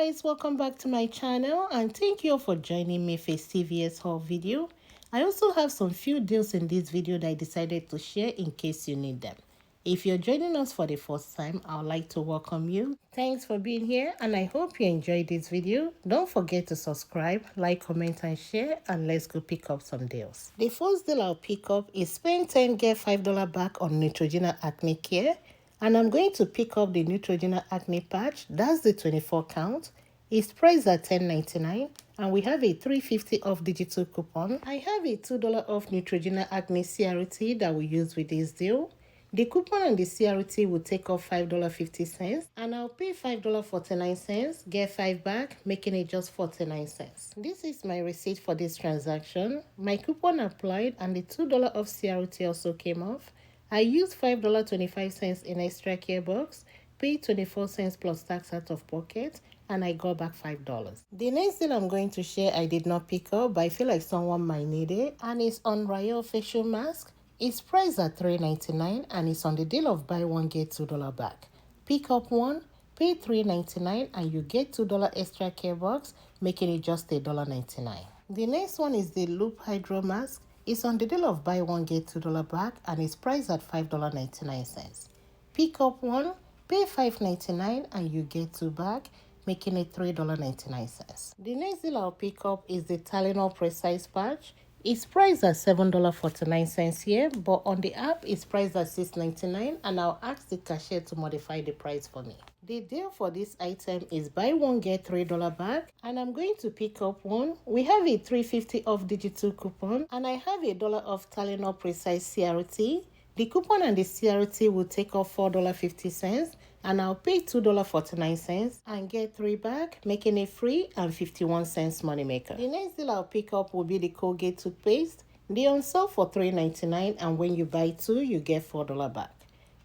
guys, welcome back to my channel and thank you all for joining me for a CVS Haul video. I also have some few deals in this video that I decided to share in case you need them. If you're joining us for the first time, I would like to welcome you. Thanks for being here and I hope you enjoyed this video. Don't forget to subscribe, like, comment and share, and let's go pick up some deals. The first deal I'll pick up is spend 10 get $5 back on Neutrogena acne care. And I'm going to pick up the Neutrogena acne patch. That's the 24 count. It's priced at $10.99 and we have a $3.50 off digital coupon. I have a $2 off Neutrogena acne CRT that we use with this deal. The coupon on the CRT will take off $5.50 and I'll pay $5.49, get 5 back, making it just 49 cents. This is my receipt for this transaction. My coupon applied and the $2 off CRT also came off. I used $5.25 in extra care box, paid 24 cents plus tax out of pocket, and I got back $5. The next deal I'm going to share I did not pick up, but I feel like someone might need it, and it's on Royal facial mask. It's priced at $3.99 and it's on the deal of buy one get $2 back. Pick up one, pay $3.99 and you get $2 extra care box, making it just $1.99. The next one is the Loop Hydro Mask. It's on the deal of buy one get $2 back and it's priced at $5.99. Pick up one, pay $5.99 and you get 2 back, making it $3.99. The next deal I'll pick up is the Tylenol Precise Patch. It's priced at $7.49 here, but on the app it's priced at $6.99 and I'll ask the cashier to modify the price for me. The deal for this item is buy one get $3 back and I'm going to pick up one. We have a $3.50 off digital coupon and I have a $1 off Tylenol Precise CRT. The coupon and the CRT will take off $4.50 and I'll pay $2.49 and get 3 back, making it free and 51 cents moneymaker. The next deal I'll pick up will be the Colgate toothpaste. They're on sale for $3.99 and when you buy 2, you get $4 back.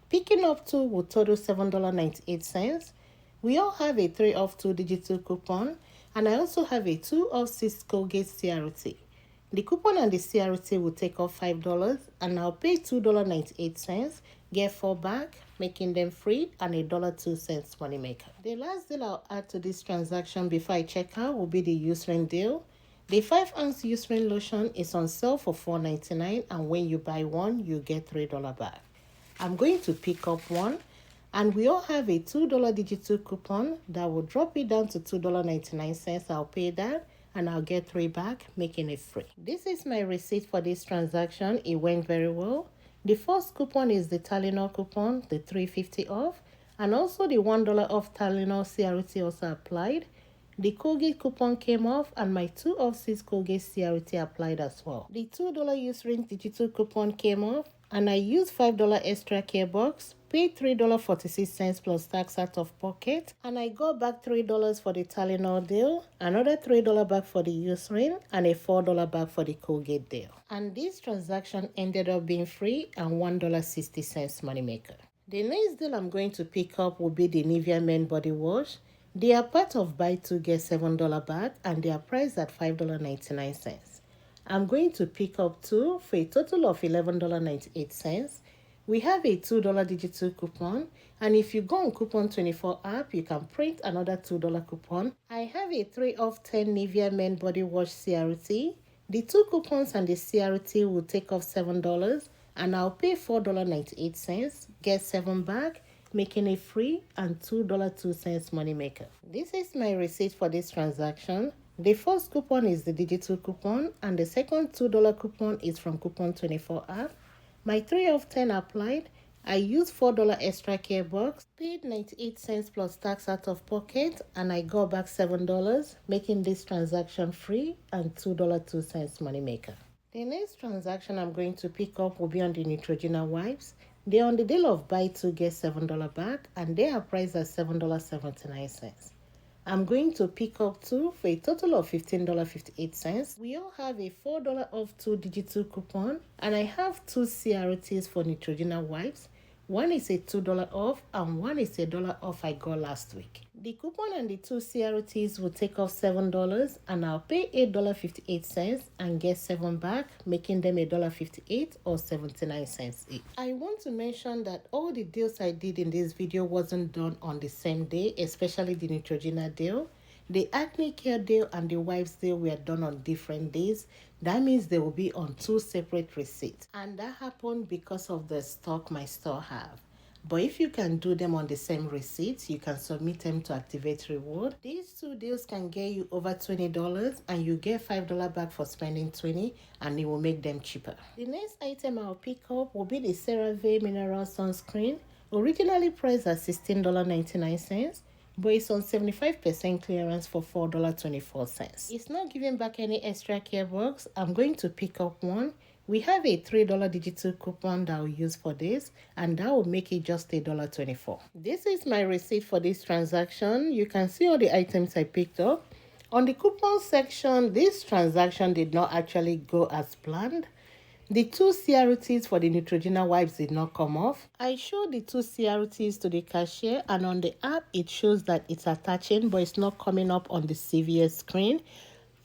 Picking up 2 will total $7.98. We all have a 3 off 2 digital coupon and I also have a 2 off 6 Colgate CRT. The coupon and the CRT will take off $5 and I'll pay $2.98, get 4 back, making them free and $1.02 moneymaker. The last deal I'll add to this transaction before I check out will be the Eucerin deal. The 5-ounce Eucerin lotion is on sale for $4.99 and when you buy one, you get $3 back. I'm going to pick up one and we all have a $2 digital coupon that will drop it down to $2.99. I'll pay that and I'll get 3 back, making it free. This is my receipt for this transaction. It went very well. The first coupon is the Tylenol coupon, the $3.50 off, and also the $1 off Tylenol CRT also applied. The Colgate coupon came off and my 2 off 6 Colgate CRT applied as well. The $2 Eucerin digital coupon came off and I used $5 extra care box, paid $3.46 plus tax out of pocket, and I got back $3 for the Tylenol deal, another $3 back for the Eucerin, and a $4 back for the Colgate deal. And this transaction ended up being free and $1.60 moneymaker. The next deal I'm going to pick up will be the Nivea Men Body Wash. They are part of buy 2 get $7 back and they are priced at $5.99. I'm going to pick up 2 for a total of $11.98. We have a $2 digital coupon and if you go on Coupon 24 app, you can print another $2 coupon. I have a 3 off 10 Nivea Men Body Wash CRT. The 2 coupons and the CRT will take off $7 and I'll pay $4.98, get 7 back, making it free and $2.02 moneymaker. This is my receipt for this transaction. The first coupon is the digital coupon and the second $2 coupon is from Coupon 24 app. My 3 of 10 applied. I used $4 extra care box, paid 98 cents plus tax out of pocket and I got back $7, making this transaction free and $2.02 moneymaker. The next transaction I'm going to pick up will be on the Neutrogena wipes. They're on the deal of buy 2 get $7 back and they are priced at $7.79. I'm going to pick up 2 for a total of $15.58. We all have a $4 off 2 digital coupon and I have 2 CRTs for Neutrogena wipes. One is a $2 off and one is a $1 off I got last week. The coupon and the 2 CRTs will take off $7 and I'll pay $8.58 and get 7 back, making them $1.58 or 79 cents each. I want to mention that all the deals I did in this video wasn't done on the same day, especially the Neutrogena deal. The acne care deal and the wipes deal were done on different days. That means they will be on two separate receipts. And that happened because of the stock my store have. But if you can do them on the same receipts, you can submit them to activate reward. These two deals can get you over $20 and you get $5 back for spending $20, and it will make them cheaper. The next item I'll pick up will be the CeraVe mineral sunscreen, originally priced at $16.99. But it's on 75% clearance for $4.24. It's not giving back any extra care box. I'm going to pick up one. We have a $3 digital coupon that I'll use for this, and that will make it just $1.24. This is my receipt for this transaction. You can see all the items I picked up. On the coupon section, this transaction did not actually go as planned. The two CRTs for the Neutrogena wipes did not come off. I showed the two CRTs to the cashier, and on the app it shows that it's attaching, but it's not coming up on the CVS screen.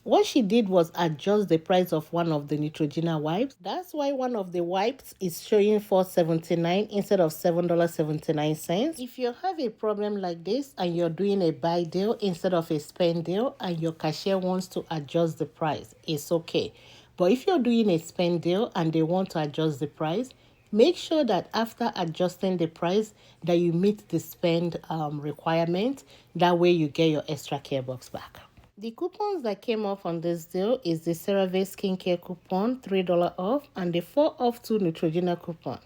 What she did was adjust the price of one of the Neutrogena wipes. That's why one of the wipes is showing $4.79 instead of $7.79. If you have a problem like this and you're doing a buy deal instead of a spend deal and your cashier wants to adjust the price, it's okay. But if you're doing a spend deal and they want to adjust the price, make sure that after adjusting the price that you meet the spend requirement. That way you get your extra care box back. The coupons that came off on this deal is the CeraVe skincare coupon, $3 off, and the 4 off 2 Neutrogena coupon.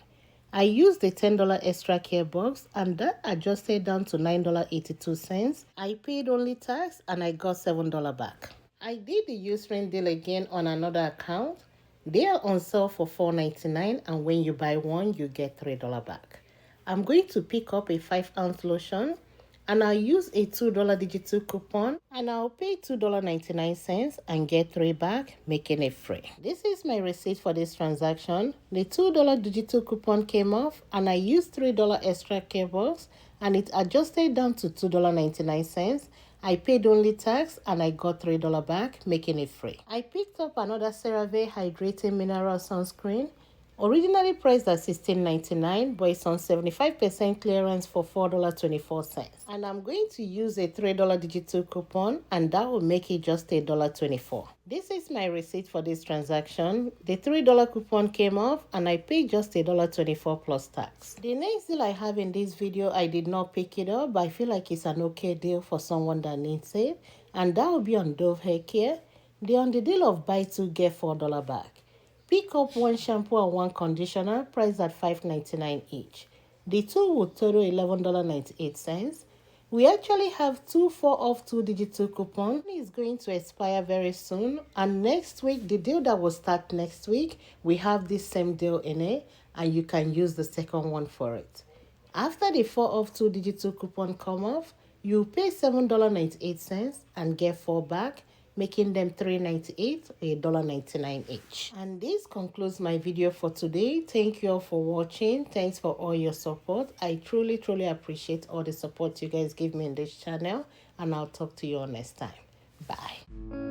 I used the $10 extra care box and that adjusted down to $9.82. I paid only tax and I got $7 back. I did the Eucerin deal again on another account. They are on sale for $4.99, and when you buy one, you get $3 back. I'm going to pick up a 5-ounce lotion, and I'll use a $2 digital coupon, and I'll pay $2.99 and get 3 back, making it free. This is my receipt for this transaction. The $2 digital coupon came off, and I used $3 extra care box, and it adjusted down to $2.99. I paid only tax and I got $3 back, making it free. I picked up another CeraVe hydrating mineral sunscreen, originally priced at $16.99, but it's on 75% clearance for $4.24. And I'm going to use a $3 digital coupon, and that will make it just $1.24. This is my receipt for this transaction. The $3 coupon came off, and I paid just $1.24 plus tax. The next deal I have in this video, I did not pick it up, but I feel like it's an okay deal for someone that needs it, and that will be on Dove Hair Care. They're on the deal of buy 2 get $4 back. Pick up one shampoo and one conditioner priced at $5.99 each. The two will total $11.98. We actually have 2 4 off 2 digital coupons. It's going to expire very soon, and next week, the deal that will start next week, we have this same deal in it, and you can use the second one for it. After the 4 off 2 digital coupon come off, you pay $7.98 and get 4 back, making them $3.98 or $1.99 each. And this concludes my video for today. Thank you all for watching. Thanks for all your support. I truly appreciate all the support you guys give me in this channel, and I'll talk to you all next time. Bye.